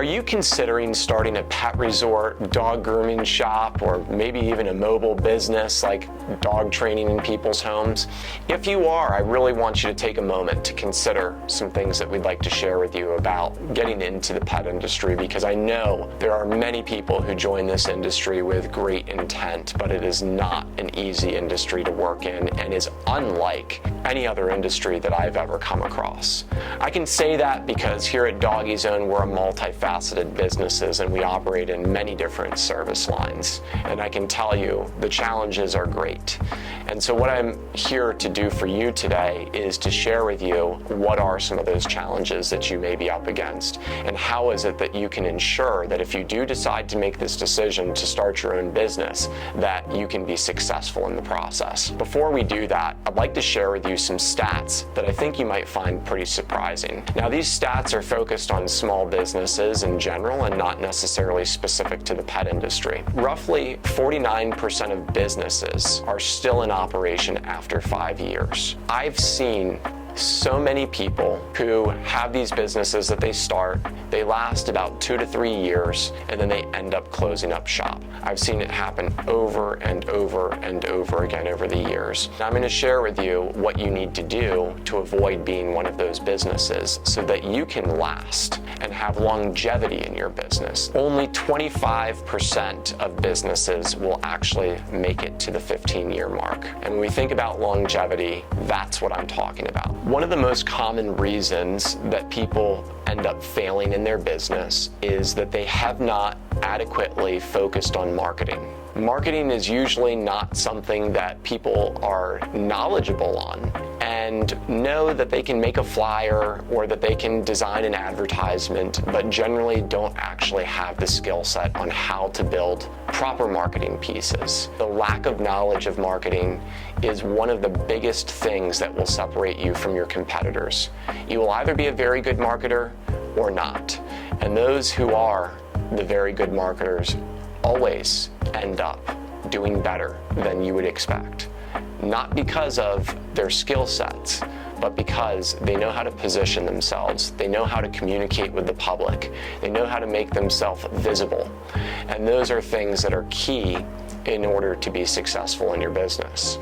Are you considering starting a pet resort, dog grooming shop, or maybe even a mobile business like dog training in people's homes? If you are, I really want you to take a moment to consider some things that we'd like to share with you about getting into the pet industry, because I know there are many people who join this industry with great intent, but it is not an easy industry to work in and is unlike any other industry that I've ever come across. I can say that because here at Doggy Zone, we're a multifaceted businesses and we operate in many different service lines. And I can tell you the challenges are great. And so what I'm here to do for you today is to share with you what are some of those challenges that you may be up against, and how is it that you can ensure that if you do decide to make this decision to start your own business, that you can be successful in the process. Before we do that, I'd like to share with you some stats that I think you might find pretty surprising. Now, these stats are focused on small businesses in general and not necessarily specific to the pet industry. Roughly 49% of businesses are still in operation after 5 years. I've seen so many people who have these businesses that they start, they last about 2 to 3 years, and then they end up closing up shop. I've seen it happen over and over and over again over the years. Now, I'm going to share with you what you need to do to avoid being one of those businesses so that you can last and have longevity in your business. Only 25% of businesses will actually make it to the 15-year mark. And when we think about longevity, that's what I'm talking about. One of the most common reasons that people end up failing in their business is that they have not adequately focused on marketing. Marketing is usually not something that people are knowledgeable on and know that they can make a flyer or that they can design an advertisement, but generally don't actually have the skill set on how to build proper marketing pieces. The lack of knowledge of marketing is one of the biggest things that will separate you from your competitors. You will either be a very good marketer or not. And those who are the very good marketers always end up doing better than you would expect. Not because of their skill sets, but because they know how to position themselves. They know how to communicate with the public. They know how to make themselves visible. And those are things that are key in order to be successful in your business.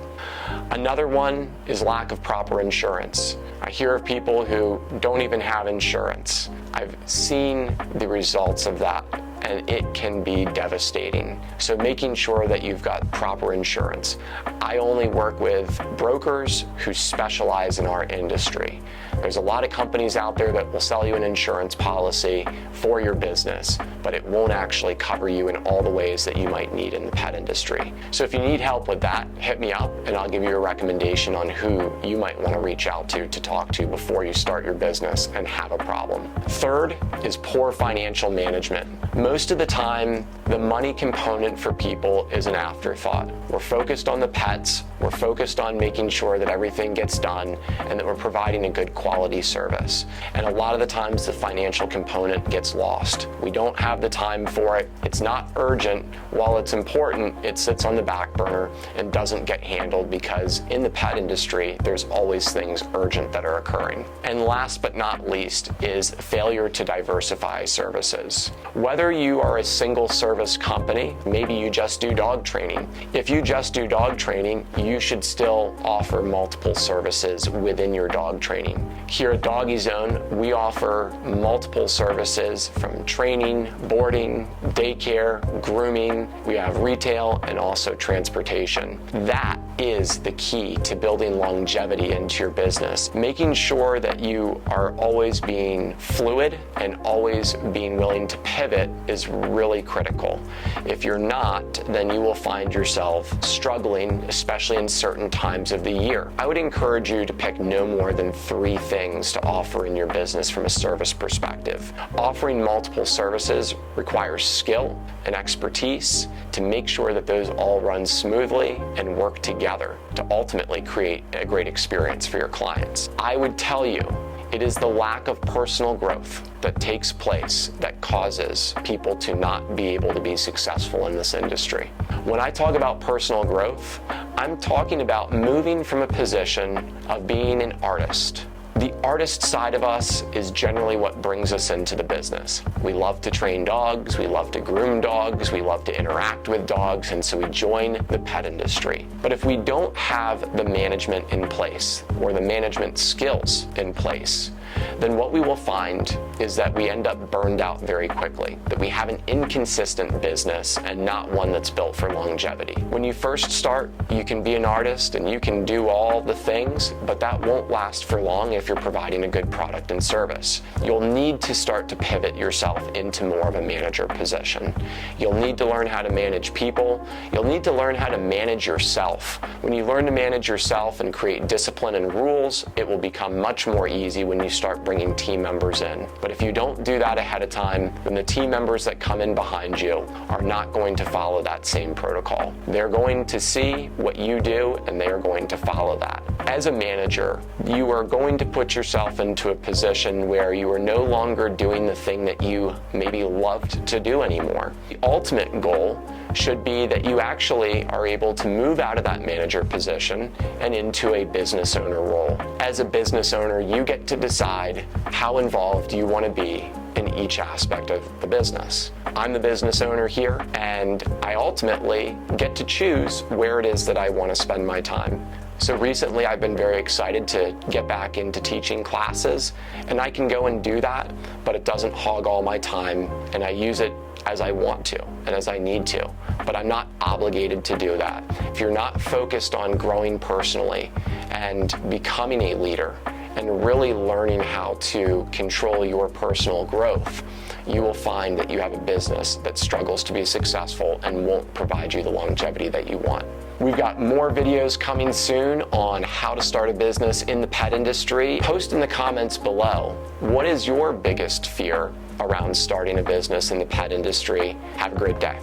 Another one is lack of proper insurance. I hear of people who don't even have insurance. I've seen the results of that, and it can be devastating. So making sure that you've got proper insurance. I only work with brokers who specialize in our industry. There's a lot of companies out there that will sell you an insurance policy for your business, but it won't actually cover you in all the ways that you might need in the pet industry. So if you need help with that, hit me up and I'll give you a recommendation on who you might want to reach out to talk to before you start your business and have a problem. Third is poor financial management. Most of the time, the money component for people is an afterthought. We're focused on the pets, we're focused on making sure that everything gets done and that we're providing a good quality service. And a lot of the times the financial component gets lost. We don't have the time for it. It's not urgent. While it's important, it sits on the back burner and doesn't get handled because in the pet industry, there's always things urgent that are occurring. And last but not least is failure to diversify services. Whether you are a single service company, maybe you just do dog training. If you just do dog training, you should still offer multiple services within your dog training. Here at Doggy Zone, we offer multiple services from training, boarding, daycare, grooming. We have retail and also transportation. That is the key to building longevity into your business. Making sure that you are always being fluid and always being willing to pivot is really critical. If you're not, then you will find yourself struggling, especially in certain times of the year. I would encourage you to pick no more than 3 things to offer in your business from a service perspective. Offering multiple services requires skill and expertise to make sure that those all run smoothly and work together to ultimately create a great experience for your clients. I would tell you, it is the lack of personal growth that takes place that causes people to not be able to be successful in this industry. When I talk about personal growth, I'm talking about moving from a position of being an artist, The artist side of us is generally what brings us into the business. We love to train dogs, we love to groom dogs, we love to interact with dogs, and so we join the pet industry. But if we don't have the management in place or the management skills in place, then what we will find is that we end up burned out very quickly, that we have an inconsistent business and not one that's built for longevity. When you first start, you can be an artist and you can do all the things, but that won't last for long if you're providing a good product and service. You'll need to start to pivot yourself into more of a manager position. You'll need to learn how to manage people. You'll need to learn how to manage yourself. When you learn to manage yourself and create discipline and rules, it will become much more easy when you start bringing team members in. But if you don't do that ahead of time, then the team members that come in behind you are not going to follow that same protocol. They're going to see what you do and they are going to follow that. As a manager, you are going to put yourself into a position where you are no longer doing the thing that you maybe loved to do anymore. The ultimate goal should be that you actually are able to move out of that manager position and into a business owner role. As a business owner, you get to decide how involved you want to be in each aspect of the business. I'm the business owner here, and I ultimately get to choose where it is that I want to spend my time. So recently I've been very excited to get back into teaching classes, and I can go and do that, but it doesn't hog all my time, and I use it as I want to and as I need to, but I'm not obligated to do that. If you're not focused on growing personally and becoming a leader and really learning how to control your personal growth, you will find that you have a business that struggles to be successful and won't provide you the longevity that you want. We've got more videos coming soon on how to start a business in the pet industry. Post in the comments below, what is your biggest fear around starting a business in the pet industry? Have a great day.